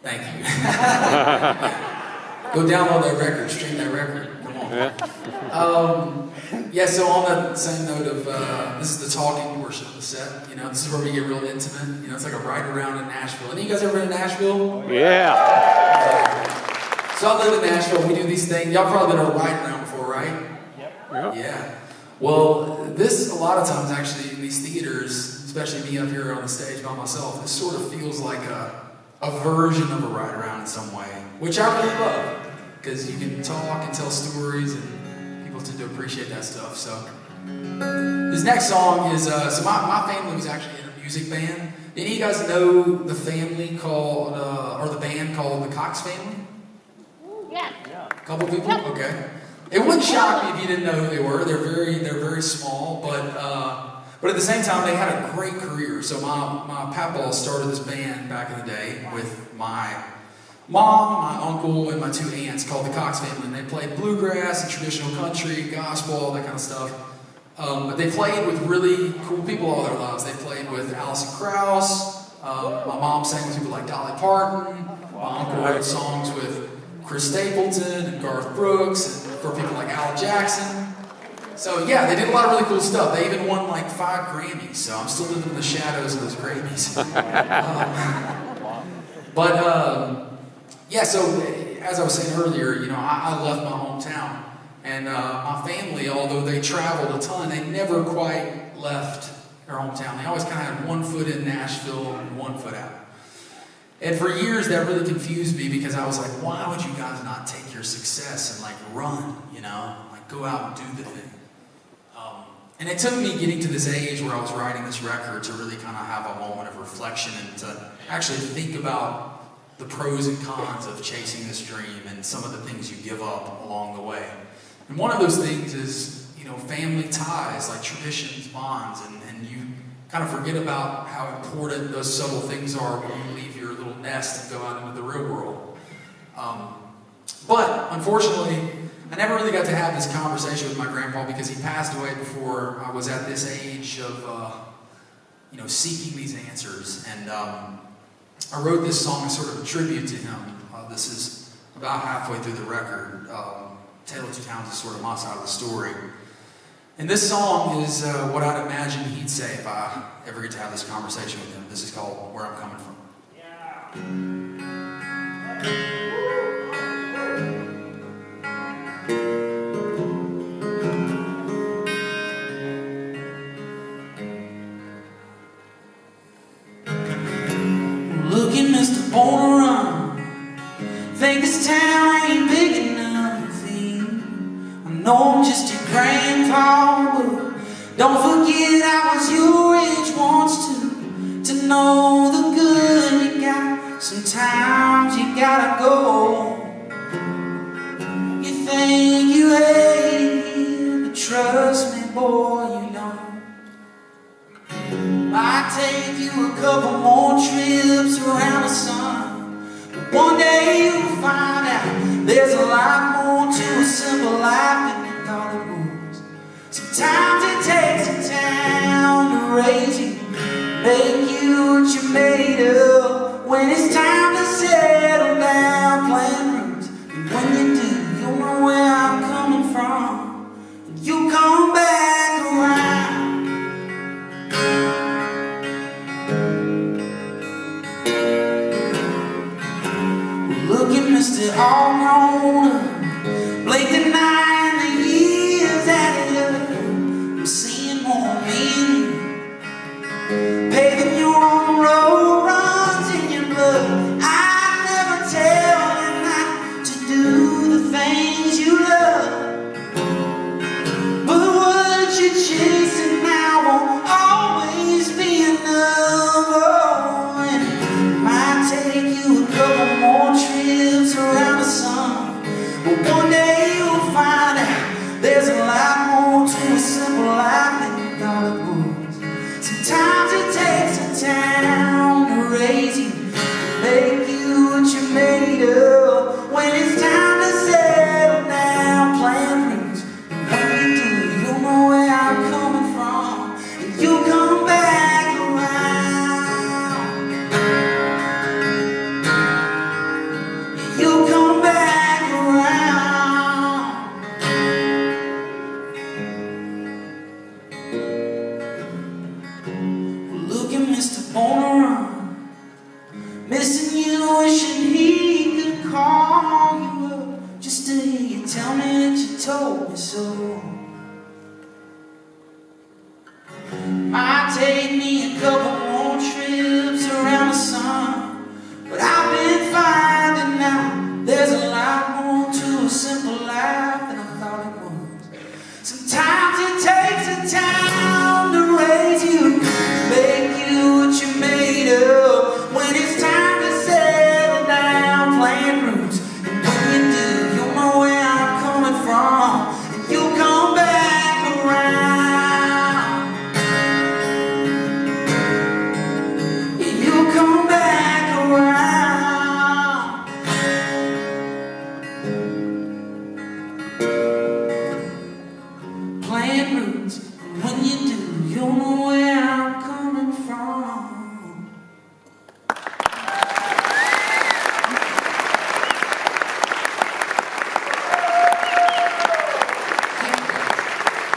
Thank you. Go download that record, stream that record. Come on. Yeah, so on the same note of, this is the talking portion of the set. You know, this is where we get real intimate. You know, it's like a ride around in Nashville. Any of you guys ever been to Nashville? Yeah. So I live in Nashville. We do these things. Y'all probably been on a ride around before, right? Yep. Yeah. Well, this, a lot of times actually in these theaters, especially me up here on the stage by myself, this sort of feels like a version of a ride around in some way, which I really love, because you can talk and tell stories and people tend to appreciate that stuff. So this next song is, so my family was actually in a music band. Any of you guys know the family called, or the band called the Cox Family? Yeah. A couple people? Okay. It wouldn't shock me if you didn't know who they were. They're very small, but at the same time, they had a great career. So my papa started this band back in the day with my mom, my uncle, and my two aunts called the Cox Family. And they played bluegrass and traditional country, gospel, all that kind of stuff. But they played with really cool people all their lives. They played with Alison Krauss. My mom sang with people like Dolly Parton. My uncle wrote songs with Chris Stapleton and Garth Brooks, and for people like Al Jackson. So yeah, they did a lot of really cool stuff. They even won like 5 Grammys, so I'm still living in the shadows of those Grammys. Yeah, so as I was saying earlier, you know, I left my hometown, and my family, although they traveled a ton, they never quite left their hometown. They always kind of had one foot in Nashville and one foot out. And for years, that really confused me, because I was like, why would you guys not take your success and like run, you know, like go out and do the thing? And it took me getting to this age where I was writing this record to really kind of have a moment of reflection and to actually think about the pros and cons of chasing this dream and some of the things you give up along the way. And one of those things is, you know, family ties, like traditions, bonds, and you kind of forget about how important those subtle things are when you leave your little nest and go out into the real world. But unfortunately, I never really got to have this conversation with my grandpa, because he passed away before I was at this age of, you know, seeking these answers. And I wrote this song as sort of a tribute to him. This is about halfway through the record. Tale of Two Towns is sort of my side of the story. And this song is what I'd imagine he'd say if I ever get to have this conversation with him. This is called Where I'm Coming From. Yeah. Look at Mr. Born to Run. Think this town ain't big enough for you. I know I'm just your grandpa, but don't forget I was your age once too. To know the good you got, sometimes you gotta go. You think you hate it, but trust me, boy, you know. Might take you a couple more trips around the sun, but one day you'll find out there's a lot more to a simple life than you thought it was. Sometimes it takes a town to raise you, make you what you're made of. When it's time to settle down, plant roots, and when you do, you'll know where I'm coming from, and you'll come back around. Look at Mr. All Grown Up, blink the night and the years added up. I'm seeing more of me and you, paving your own road, runs in your blood. I never tell you not to do the things you love, but what you're chasing now won't always be enough. Oh, and it might take you a couple more trips around the sun, tell me that you told me so.